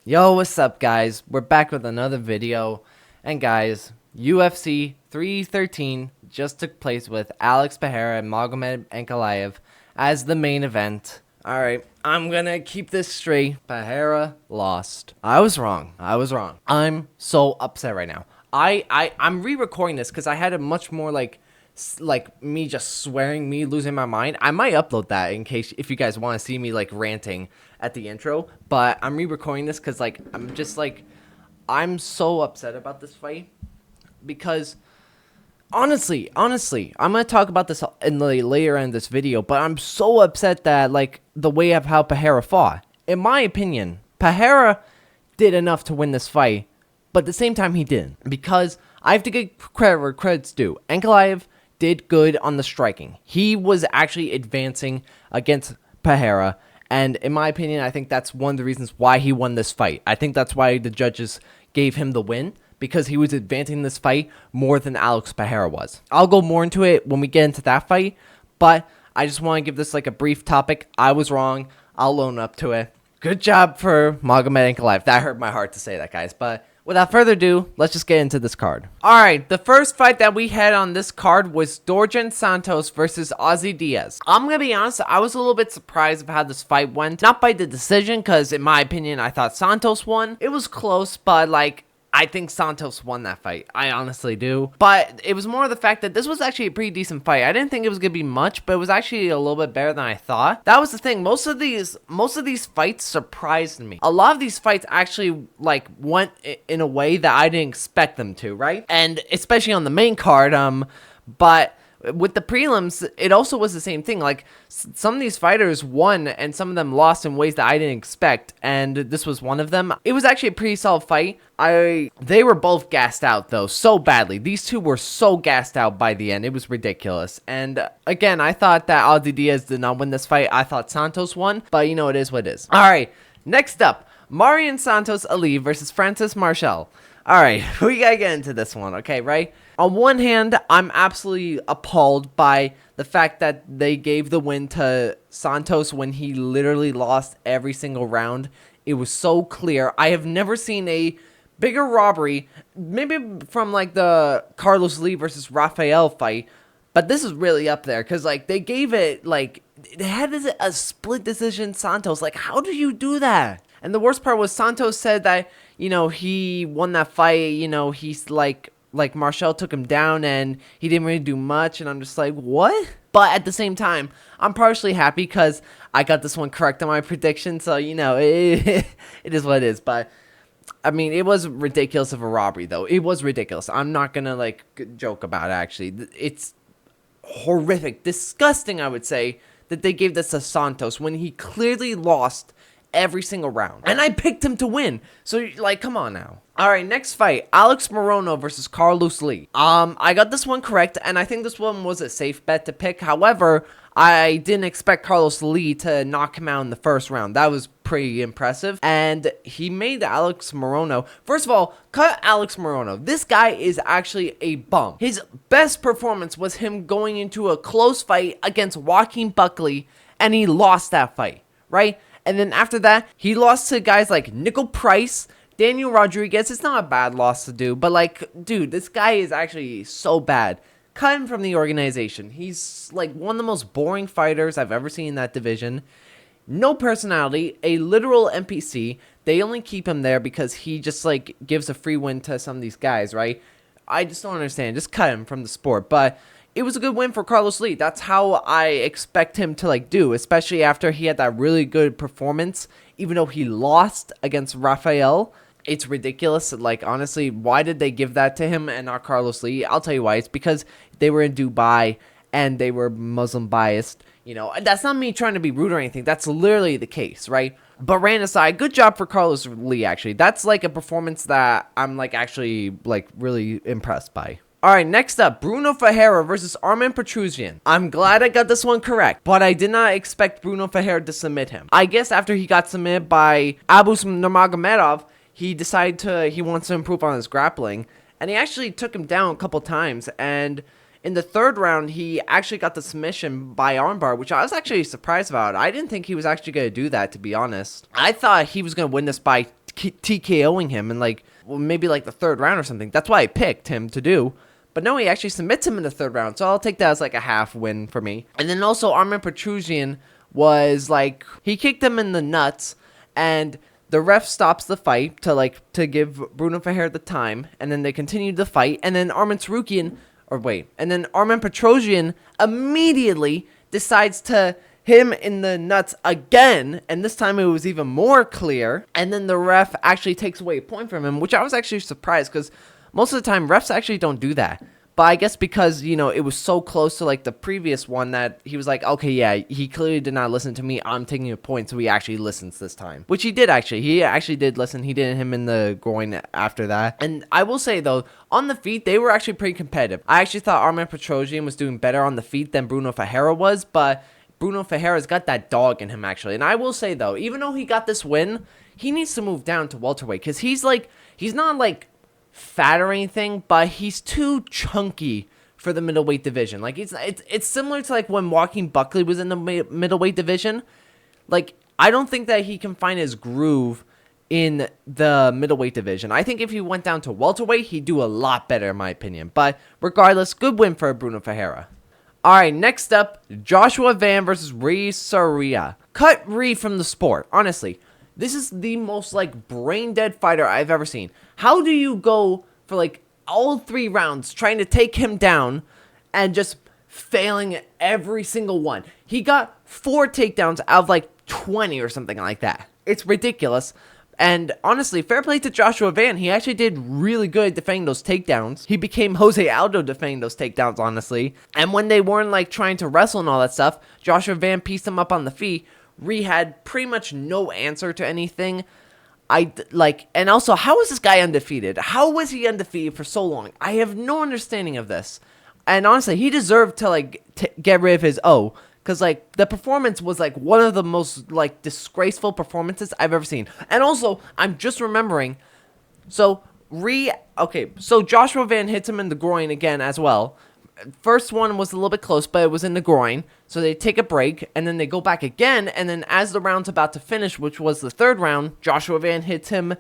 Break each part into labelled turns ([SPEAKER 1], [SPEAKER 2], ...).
[SPEAKER 1] Yo, what's up, guys? We're back with another video. And guys, UFC 313 just took place with Alex Pereira and Magomed Ankalaev as the main event. Alright, I'm gonna keep this straight. Pereira lost. I was wrong. I'm so upset right now. I'm re-recording this because I had a much more like me just swearing, me losing my mind. I might upload that in case if you guys want to see me like ranting at the intro, but I'm re-recording this because I'm so upset about this fight because honestly, I'm gonna talk about this in the later end of this video, but I'm so upset that like the way of how Pereira fought. In my opinion, Pereira did enough to win this fight, but at the same time he didn't, because I have to give credit where credit's due. Ankalaev did good on the striking. He was actually advancing against Pereira, and in my opinion, I think that's one of the reasons why he won this fight. I think that's why the judges gave him the win, because he was advancing this fight more than Alex Pereira was. I'll go more into it when we get into that fight, but I just want to give this like a brief topic. I was wrong. I'll own up to it. Good job for Magomed Ankalaev. That hurt my heart to say that, guys, but without further ado, let's just get into this card. Alright, the first fight that we had on this card was Dorjan Santos versus Ozzy Diaz. I'm gonna be honest, I was a little bit surprised of how this fight went. Not by the decision, because in my opinion, I thought Santos won. It was close, but like, I think Santos won that fight. I honestly do. But it was more the fact that this was actually a pretty decent fight. I didn't think it was going to be much, but it was actually a little bit better than I thought. That was the thing. Most of these fights surprised me. A lot of these fights actually like went in a way that I didn't expect them to, right? And especially on the main card, but with the prelims, it also was the same thing. Like, some of these fighters won and some of them lost in ways that I didn't expect, and this was one of them. It was actually a pretty solid fight. They were both gassed out, though, so badly. These two were so gassed out by the end. It was ridiculous. And again, I thought that Ozzy Diaz did not win this fight. I thought Santos won, but you know, it is what it is. All right, next up, Marion Santos Ali versus Francis Marshall. All right, we gotta get into this one, okay, right? On one hand, I'm absolutely appalled by the fact that they gave the win to Santos when he literally lost every single round. It was so clear. I have never seen a bigger robbery, maybe from like the Carlos Lee versus Rafael fight, but this is really up there because like they gave it like they had a split decision. Santos, like, how do you do that? And the worst part was Santos said that, you know, he won that fight, you know, he's like Marshall took him down and he didn't really do much, and I'm just like, what? But at the same time, I'm partially happy because I got this one correct on my prediction, so, you know, it is what it is. But I mean, it was ridiculous of a robbery, though. It was ridiculous. I'm not gonna like joke about it, actually. It's horrific, disgusting, I would say, that they gave this to Santos when he clearly lost every single round, and I picked him to win. So like, come on now. All right, next fight, Alex Morono versus Carlos Lee. I got this one correct, and I think this one was a safe bet to pick. However, I didn't expect Carlos Lee to knock him out in the first round. That was pretty impressive, and he made Alex Morono. First of all, cut Alex Morono. This guy is actually a bum. His best performance was him going into a close fight against Joaquin Buckley, and he lost that fight, right? And then after that, he lost to guys like Nickel Price, Daniel Rodriguez. It's not a bad loss to do, but like, dude, this guy is actually so bad. Cut him from the organization. He's like one of the most boring fighters I've ever seen in that division. No personality, a literal NPC. They only keep him there because he just like gives a free win to some of these guys, right? I just don't understand. Just cut him from the sport. But it was a good win for Carlos Lee. That's how I expect him to like do, especially after he had that really good performance, even though he lost against Rafael. It's ridiculous. Like, honestly, why did they give that to him and not Carlos Lee? I'll tell you why. It's because they were in Dubai and they were Muslim biased. You know, that's not me trying to be rude or anything. That's literally the case, right? But rant aside, good job for Carlos Lee, actually. That's like a performance that I'm like actually like really impressed by. Alright, next up, Bruno Ferreira versus Armen Petrosyan. I'm glad I got this one correct, but I did not expect Bruno Ferreira to submit him. I guess after he got submitted by Abus Nurmagomedov, he decided he wants to improve on his grappling, and he actually took him down a couple times, and in the third round, he actually got the submission by armbar, which I was actually surprised about. I didn't think he was actually going to do that, to be honest. I thought he was going to win this by TKOing him in like, well, maybe like the third round or something. That's why I picked him to do. But no, he actually submits him in the third round. So I'll take that as like a half win for me. And then also Armin Petrosian was like, he kicked him in the nuts, and the ref stops the fight to give Bruno Ferreira the time, and then they continued the fight, and then Armin Petrosian immediately decides to hit him in the nuts again, and this time it was even more clear, and then the ref actually takes away a point from him, which I was actually surprised, because most of the time refs actually don't do that. But I guess because, you know, it was so close to, like, the previous one that he was like, okay, yeah, he clearly did not listen to me. I'm taking a point, so he actually listens this time. Which he did, actually. He actually did listen. He did him in the groin after that. And I will say, though, on the feet, they were actually pretty competitive. I actually thought Armin Petrosian was doing better on the feet than Bruno Ferreira was, but Bruno Ferreira's got that dog in him, actually. And I will say, though, even though he got this win, he needs to move down to welterweight, because he's not, like, fat or anything, but he's too chunky for the middleweight division. Like, it's similar to like when Joaquin Buckley was in the middleweight division. Like, I don't think that he can find his groove in the middleweight division. I think if he went down to welterweight, he'd do a lot better, in my opinion. But regardless, good win for Bruno Ferreira. All right, next up, Joshua Van versus Rhys Soria. Cut Rhys from the sport, honestly. This is the most, like, brain-dead fighter I've ever seen. How do you go for, like, all 3 rounds trying to take him down and just failing every single one? He got 4 takedowns out of, like, 20 or something like that. It's ridiculous. And honestly, fair play to Joshua Van. He actually did really good defending those takedowns. He became Jose Aldo defending those takedowns, honestly. And when they weren't, like, trying to wrestle and all that stuff, Joshua Van pieced him up on the feet. Rhys had pretty much no answer to anything. And also, how is this guy undefeated? How was he undefeated for so long? I have no understanding of this. And honestly, he deserved to, like, get rid of his O. Because, like, the performance was, like, one of the most, like, disgraceful performances I've ever seen. And also, I'm just remembering, so Joshua Van hits him in the groin again as well. First one was a little bit close, but it was in the groin. So they take a break, and then they go back again. And then as the round's about to finish, which was the third round, Joshua Van hits him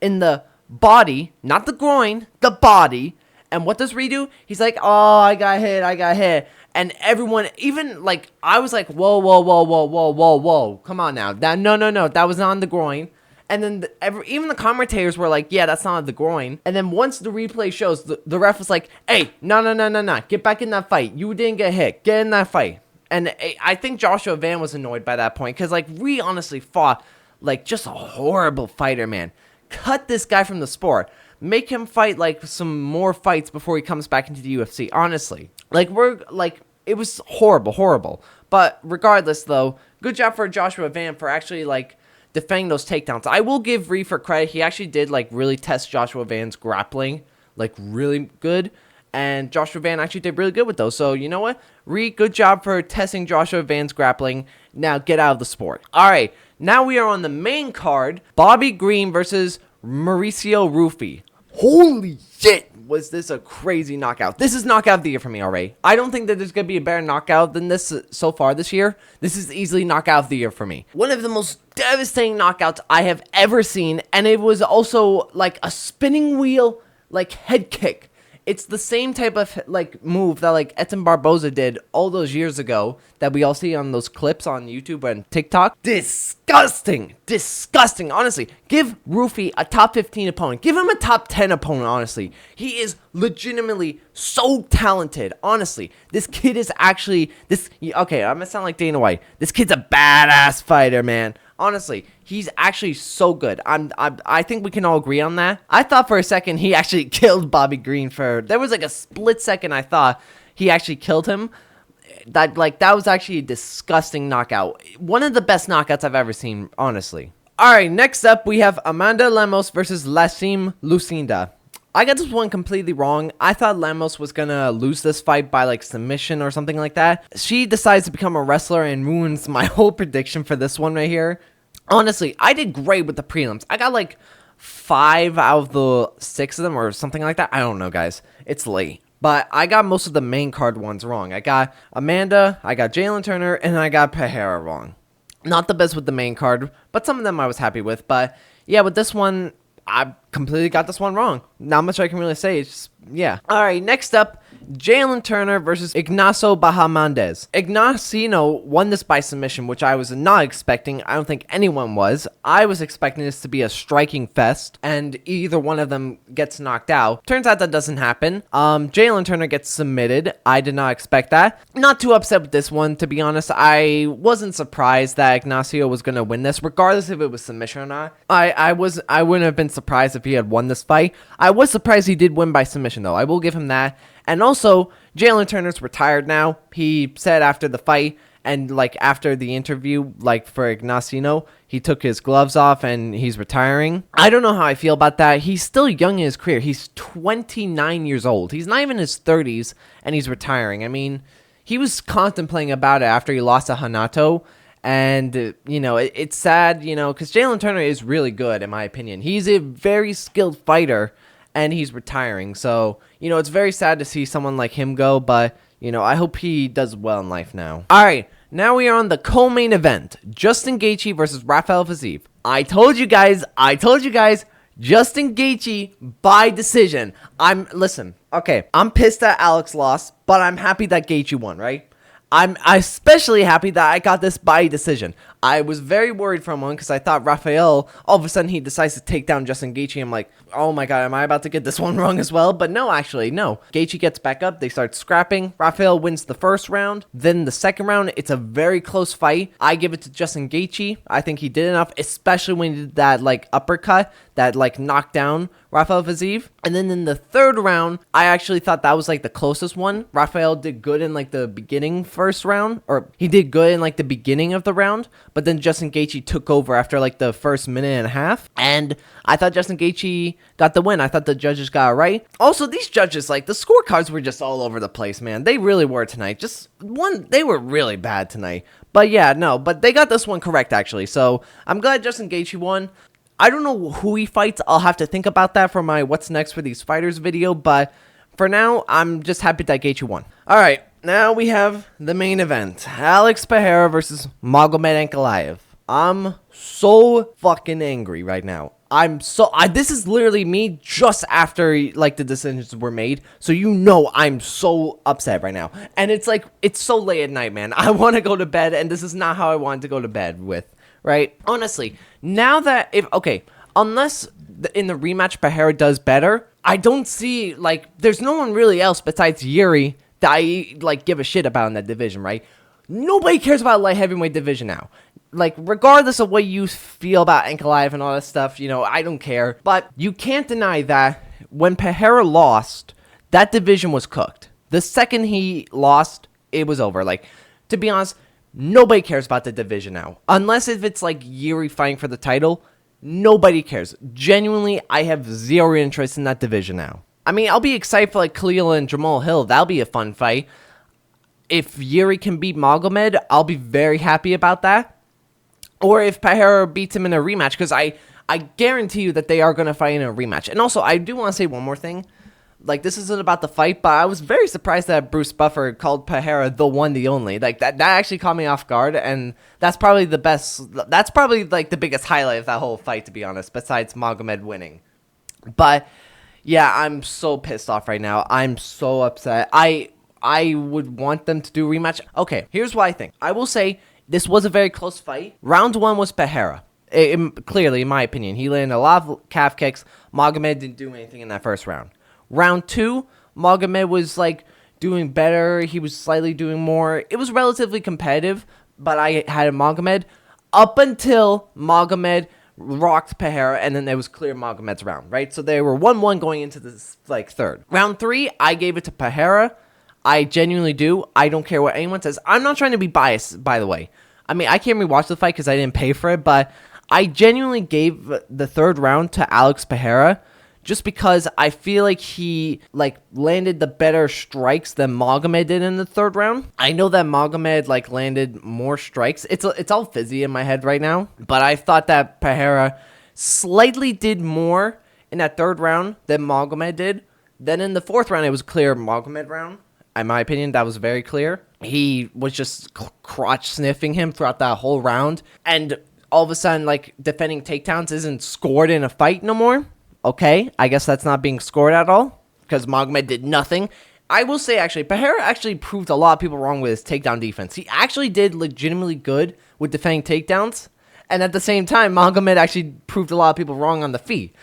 [SPEAKER 1] in the body, not the groin, the body. And what does Rhys do? He's like, oh, I got hit. And everyone, even, like, I was like, whoa. Come on now. No. That was not on the groin. And then even the commentators were like, yeah, that's not the groin. And then once the replay shows, the ref was like, hey, no. Get back in that fight. You didn't get hit. Get in that fight. And I think Joshua Van was annoyed by that point. Because, like, Rhys honestly fought, like, just a horrible fighter, man. Cut this guy from the sport. Make him fight, like, some more fights before he comes back into the UFC. Honestly. It was horrible. But regardless, though, good job for Joshua Van for actually, like, defending those takedowns. I will give Rhys for credit. He actually did, like, really test Joshua Van's grappling, like, really good. And Joshua Van actually did really good with those. So, you know what? Rhys, good job for testing Joshua Van's grappling. Now, get out of the sport. All right. Now we are on the main card. Bobby Green versus Mauricio Rufy. Holy shit. Was this a crazy knockout? This is knockout of the year for me already. I don't think that there's going to be a better knockout than this so far this year. This is easily knockout of the year for me. One of the most devastating knockouts I have ever seen. And it was also like a spinning wheel, like head kick. It's the same type of, like, move that, like, Edson Barboza did all those years ago that we all see on those clips on YouTube and TikTok. Disgusting. Honestly, give Rufy a top 15 opponent. Give him a top 10 opponent, honestly. He is legitimately so talented. Honestly, this kid is actually, okay, I'm going to sound like Dana White. This kid's a badass fighter, man. Honestly, he's actually so good. I think we can all agree on that. I thought for a second he actually killed Bobby Green there was like a split second I thought he actually killed him. That was actually a disgusting knockout. One of the best knockouts I've ever seen, honestly. All right, next up we have Amanda Lemos versus Lassim Lucinda. I got this one completely wrong. I thought Lemos was gonna lose this fight by, like, submission or something like that. She decides to become a wrestler and ruins my whole prediction for this one right here. Honestly, I did great with the prelims. I got, like, 5 out of the 6 of them or something like that. I don't know, guys. It's late. But I got most of the main card ones wrong. I got Amanda, I got Jalen Turner, and I got Pereira wrong. Not the best with the main card, but some of them I was happy with. But yeah, with this one, I completely got this one wrong. Not much I can really say. It's just, yeah. All right, next up, Jalen Turner versus Ignacio Bahamondes. Ignacio won this by submission, which I was not expecting. I don't think anyone was. I was expecting this to be a striking fest, and either one of them gets knocked out. Turns out that doesn't happen. Jalen Turner gets submitted. I did not expect that. Not too upset with this one, to be honest. I wasn't surprised that Ignacio was going to win this, regardless if it was submission or not. I wouldn't have been surprised if he had won this fight. I was surprised he did win by submission, though. I will give him that. And also, Jalen Turner's retired now. He said after the fight and like after the interview, like for Ignacio, he took his gloves off and he's retiring. I don't know how I feel about that. He's still young in his career. He's 29 years old. He's not even in his 30s and he's retiring. I mean, he was contemplating about it after he lost to Hanato. And, it's sad, because Jalen Turner is really good, in my opinion. He's a very skilled fighter. And he's retiring. So, it's very sad to see someone like him go. But, I hope he does well in life now. All right. Now we are on the co-main event. Justin Gaethje versus Rafael Fiziev. I told you guys. Justin Gaethje by decision. Listen. Okay. I'm pissed that Alex lost. But I'm happy that Gaethje won, right? I'm especially happy that I got this by decision. I was very worried for one because I thought Rafael, all of a sudden he decides to take down Justin Gaethje. I'm like, oh my god, am I about to get this one wrong as well? But no, actually, no. Gaethje gets back up, they start scrapping. Rafael wins the first round. Then the second round, it's a very close fight. I give it to Justin Gaethje. I think he did enough, especially when he did that uppercut that knocked down Rafael Fiziev. And then in the third round, I actually thought that was the closest one. Rafael did good in the beginning first round, or he did good in the beginning of the round. But then Justin Gaethje took over after the first minute and a half. And I thought Justin Gaethje got the win. I thought the judges got it right. Also, these judges, the scorecards were just all over the place, man. They really were tonight. They were really bad tonight. But yeah, no, but they got this one correct, actually. So I'm glad Justin Gaethje won. I don't know who he fights. I'll have to think about that for my What's Next for These Fighters video. But for now, I'm just happy that Gaethje won. All right. Now we have the main event. Alex Pereira versus Magomed Ankalaev. I'm so fucking angry right now. This is literally me just after the decisions were made. So I'm so upset right now. And it's so late at night, man. I want to go to bed and this is not how I wanted to go to bed with, right? Honestly, now that unless in the rematch Pereira does better, I don't see there's no one really else besides Yuri that I give a shit about in that division, right? Nobody cares about light heavyweight division now. Regardless of what you feel about Ankalaev and all that stuff, I don't care. But you can't deny that when Pereira lost, that division was cooked. The second he lost, it was over. To be honest, nobody cares about the division now. Unless if it's Yuri fighting for the title, nobody cares. Genuinely, I have zero interest in that division now. I mean, I'll be excited for Khalil and Jamal Hill. That'll be a fun fight. If Yuri can beat Magomed, I'll be very happy about that. Or if Pereira beats him in a rematch, because I guarantee you that they are going to fight in a rematch. And also, I do want to say one more thing. This isn't about the fight, but I was very surprised that Bruce Buffer called Pereira the one, the only. That actually caught me off guard, and that's probably the best. That's probably the biggest highlight of that whole fight, to be honest, besides Magomed winning. But yeah, I'm so pissed off right now. I'm so upset. I would want them to do a rematch. Okay, here's what I think. I will say this was a very close fight. Round one was Pereira. Clearly, in my opinion, he landed a lot of calf kicks. Magomed didn't do anything in that first round. Round two, Magomed was doing better. He was slightly doing more. It was relatively competitive, but I had Magomed up until Magomed rocked Pereira, and then it was clear Magomed's round, right? So they were 1-1 going into this third. Round three, I gave it to Pereira. I genuinely do. I don't care what anyone says. I'm not trying to be biased, by the way. I mean, I can't rewatch the fight because I didn't pay for it, but I genuinely gave the third round to Alex Pereira just because I feel he landed the better strikes than Magomed did in the third round. I know that Magomed landed more strikes. It's all fizzy in my head right now, but I thought that Pereira slightly did more in that third round than Magomed did. Then in the fourth round, it was clear Magomed round. In my opinion, that was very clear. He was just crotch sniffing him throughout that whole round. And all of a sudden, like, defending takedowns isn't scored in a fight no more. Okay, I guess that's not being scored at all because Magomed did nothing. I will say, actually, Pereira actually proved a lot of people wrong with his takedown defense. He actually did legitimately good with defending takedowns. And at the same time, Magomed actually proved a lot of people wrong on the feet,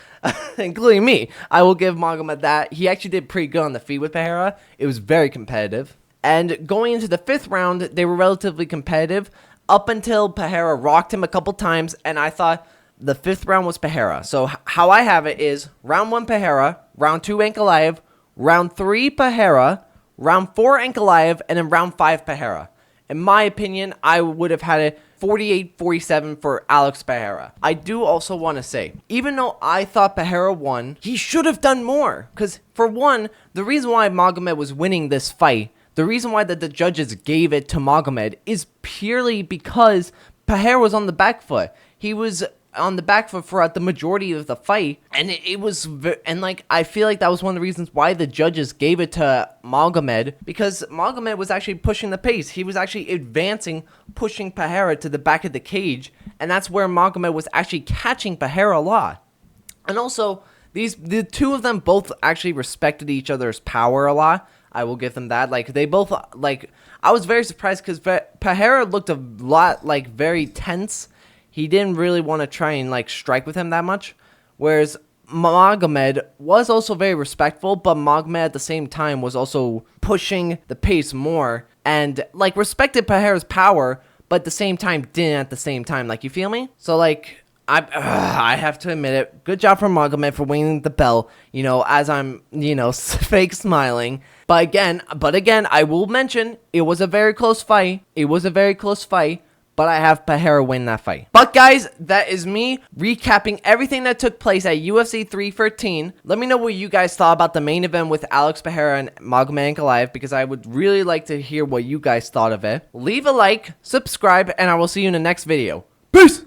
[SPEAKER 1] including me. I will give Magomed that. He actually did pretty good on the feet with Pereira. It was very competitive. And going into the 5th round, they were relatively competitive up until Pereira rocked him a couple times. And I thought the 5th round was Pereira. So how I have it is round 1 Pereira, round 2 Ankalaev, round 3 Pereira, round 4 Ankalaev, and then round 5 Pereira. In my opinion, I would have had it 48-47 for Alex Pereira. I do also want to say, even though I thought Pereira won, he should have done more. Because, for one, the reason why Magomed was winning this fight, the reason why the judges gave it to Magomed is purely because Pereira was on the back foot. He was on the back foot throughout the majority of the fight, and I feel like that was one of the reasons why the judges gave it to Magomed, because Magomed was actually pushing the pace. He was actually advancing, pushing Pereira to the back of the cage, and that's where Magomed was actually catching Pereira a lot. And also, the two of them both actually respected each other's power a lot. I will give them that. Like, they both, like, I was very surprised because Pereira looked a lot, like, very tense. He didn't really want to try and, like, strike with him that much. Whereas Magomed was also very respectful, but Magomed at the same time was also pushing the pace more and, like, respected Pereira's power, but at the same time didn't at the same time. Like, you feel me? So, like, I have to admit it. Good job for Magomed for winning the belt, you know, as I'm, you know, fake smiling. But again, I will mention, it was a very close fight. It was a very close fight. But I have Pereira win that fight. But guys, that is me recapping everything that took place at UFC 313. Let me know what you guys thought about the main event with Alex Pereira and Magomed Ankalaev, because I would really like to hear what you guys thought of it. Leave a like, subscribe, and I will see you in the next video. Peace!